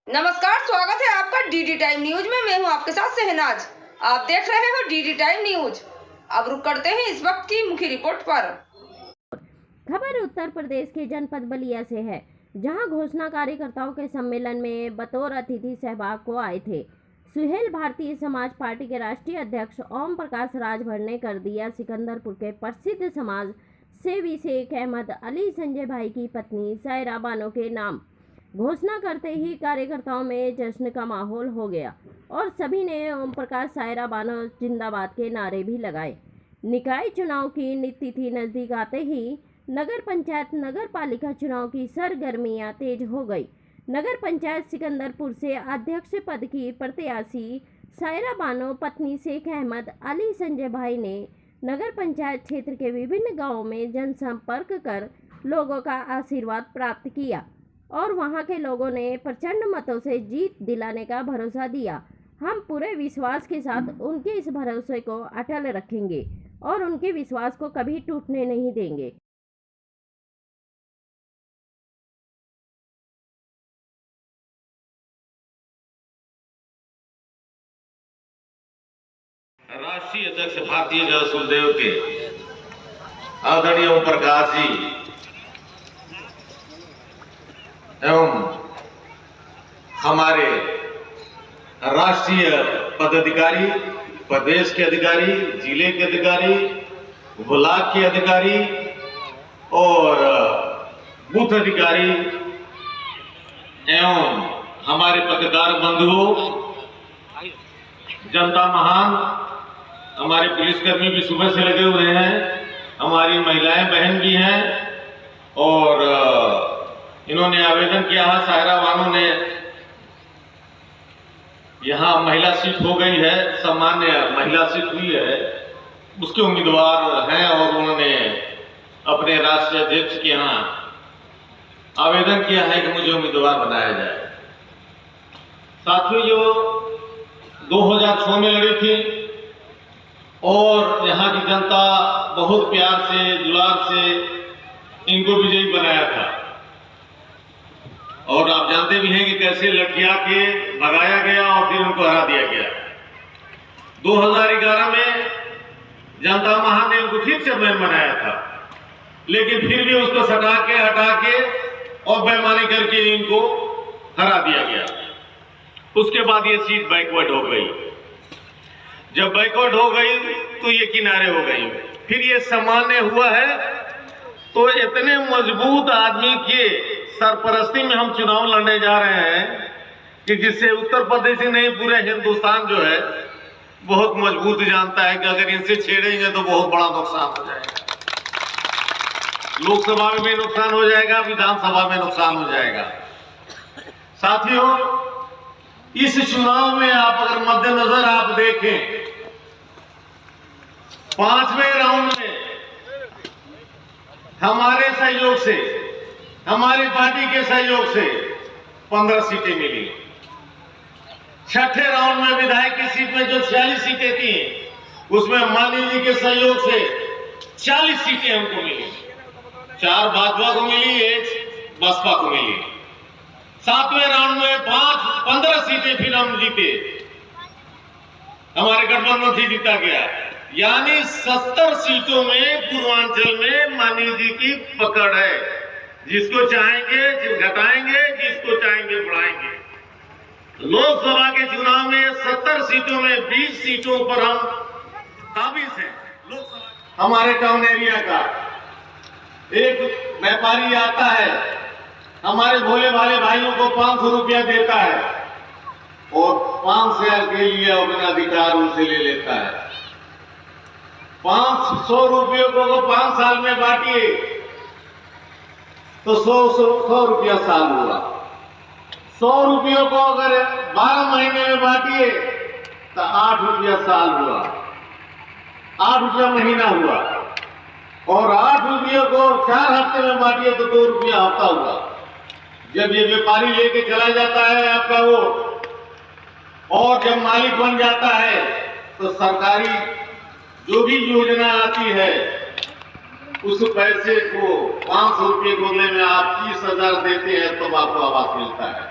नमस्कार, स्वागत है आपका डीडी टाइम न्यूज में। मैं हूं आपके साथ शहनाज। आप देख रहे हो डीडी टाइम न्यूज। अब रुक करते हैं इस वक्त की मुख्य रिपोर्ट पर। खबर उत्तर प्रदेश के जनपद बलिया से है, जहां घोषणा कार्यकर्ताओं के सम्मेलन में बतौर अतिथि सहभाग को आए थे सुहेल। भारतीय समाज पार्टी के राष्ट्रीय अध्यक्ष ओम प्रकाश राजभर ने कर दिया सिकंदरपुर के प्रसिद्ध समाज सेवी शेख अहमद अली संजय भाई की पत्नी सायरा बानो के नाम। घोषणा करते ही कार्यकर्ताओं में जश्न का माहौल हो गया और सभी ने ओम प्रकाश सायरा बानो जिंदाबाद के नारे भी लगाए। निकाय चुनाव की तिथि नजदीक आते ही नगर पंचायत नगर पालिका चुनाव की सरगर्मियां तेज हो गई। नगर पंचायत सिकंदरपुर से अध्यक्ष पद की प्रत्याशी सायरा बानो पत्नी शेख अहमद अली संजय भाई ने नगर पंचायत क्षेत्र के विभिन्न गांवों में जनसंपर्क कर लोगों का आशीर्वाद प्राप्त किया और वहां के लोगों ने प्रचंड मतों से जीत दिलाने का भरोसा दिया। हम पूरे विश्वास के साथ उनके इस भरोसे को अटल रखेंगे और उनके विश्वास को कभी टूटने नहीं देंगे। राष्ट्रीय अध्यक्ष भारतीय जनता दल के आदरणीय ओम प्रकाश जी एवं हमारे राष्ट्रीय पदाधिकारी, प्रदेश के अधिकारी, जिले के अधिकारी, ब्लॉक के अधिकारी और बूथ अधिकारी एवं हमारे पत्रकार बंधुओं, जनता महान, हमारे पुलिसकर्मी भी सुबह से लगे हुए हैं, हमारी महिलाएं बहन भी हैं और इन्होंने आवेदन किया है। सायरा बानो ने यहाँ महिला सीट हो गई है, सामान्य महिला सीट हुई है, उसके उम्मीदवार हैं और उन्होंने अपने राष्ट्रीय अध्यक्ष के यहाँ आवेदन किया है कि मुझे उम्मीदवार बनाया जाए। साथियों, जो 2006 में लड़ी थी और यहाँ की जनता बहुत प्यार से, दुलार से इनको विजयी बनाया था और आप जानते भी हैं कि कैसे लड़कियां के भगाया गया और फिर उनको हरा दिया गया। 2011 में जनता महान ने उनको फिर से मैन बनाया था, लेकिन फिर भी उसको हटा के और बेईमानी करके इनको हरा दिया गया। उसके बाद ये सीट बैकवर्ड हो गई। जब बैकवर्ड हो गई तो ये किनारे हो गई। फिर ये सामान्य हुआ है तो इतने मजबूत आदमी के सरपरस्ती में हम चुनाव लड़ने जा रहे हैं कि जिससे उत्तर प्रदेश ही नहीं पूरे हिंदुस्तान जो है बहुत मजबूत जानता है कि अगर इनसे छेड़ेंगे तो बहुत बड़ा नुकसान हो जाएगा। लोकसभा में भी नुकसान हो जाएगा, विधानसभा में नुकसान हो जाएगा। साथियों, इस चुनाव में आप अगर मद्देनजर आप देखें, 5वें राउंड में हमारे सहयोग से, हमारी पार्टी के सहयोग से 15 सीटें मिली। 6ठे राउंड में विधायक की सीट में जो 46 सीटें थी, उसमें मानी जी के सहयोग से 40 सीटें हमको मिली। 4 भाजपा को मिली, 1 बसपा को मिली। 7वें राउंड में 15 सीटें फिर हम जीते, हमारे गठबंधन से जीता गया। यानी 70 सीटों में पूर्वांचल में मानी जी की पकड़ है। जिसको चाहेंगे घटाएंगे, जिसको चाहेंगे बढ़ाएंगे। लोकसभा के चुनाव में 70 सीटों में 20 सीटों पर हम काबिज हैं। लोकसभा हमारे टाउन एरिया का एक व्यापारी आता है, हमारे भोले भाले भाइयों को 500 रुपया देता है और 5 साल के लिए अपना अधिकार उनसे ले लेता है। 500 रुपयों को 5 साल में बांटिए तो 100 रुपया साल हुआ। 100 रुपयों को अगर 12 महीने में बांटिए तो 8 रुपया साल हुआ, 8 रुपया महीना हुआ और 8 रुपयों को 4 हफ्ते में बांटिए तो 2 रुपया हफ्ता हुआ। जब ये व्यापारी लेके चला जाता है आपका वो और जब मालिक बन जाता है तो सरकारी जो भी योजना आती है उस पैसे को 500 रुपये बदले में आप 30,000 देते हैं तो आपको आवास मिलता है।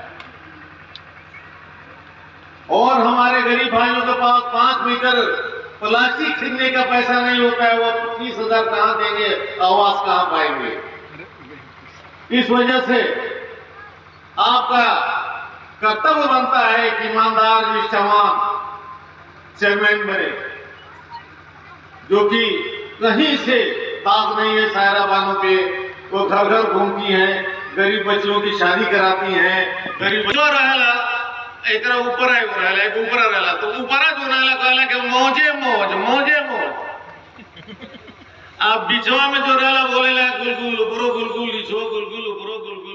और हमारे गरीब भाइयों के पास 5 मीटर प्लास्टिक खरीदने का पैसा नहीं होता है, वो 25,000 कहां देंगे, आवास कहां पाएंगे। इस वजह से आपका कर्तव्य बनता है कि ईमानदार निष्ठावान चेयरमैन बने, जो कि कहीं से ताक नहीं है सायरा बानों पे। वो घर घर घूमती हैं, गरीब बच्चियों की शादी कराती हैं, गरीब बच्चों रहेला एकरा ऊपर है वो रहेला, एक ऊपर रहेला, तो ऊपरा जो रहेला कहला कि मौजे मौज मौजे मौज। आप बिचवा में जो रहेला बोलेला गुलगुल ऊपरो गुलगुल, नीचो गुलगुल ऊपरो गुलगुल।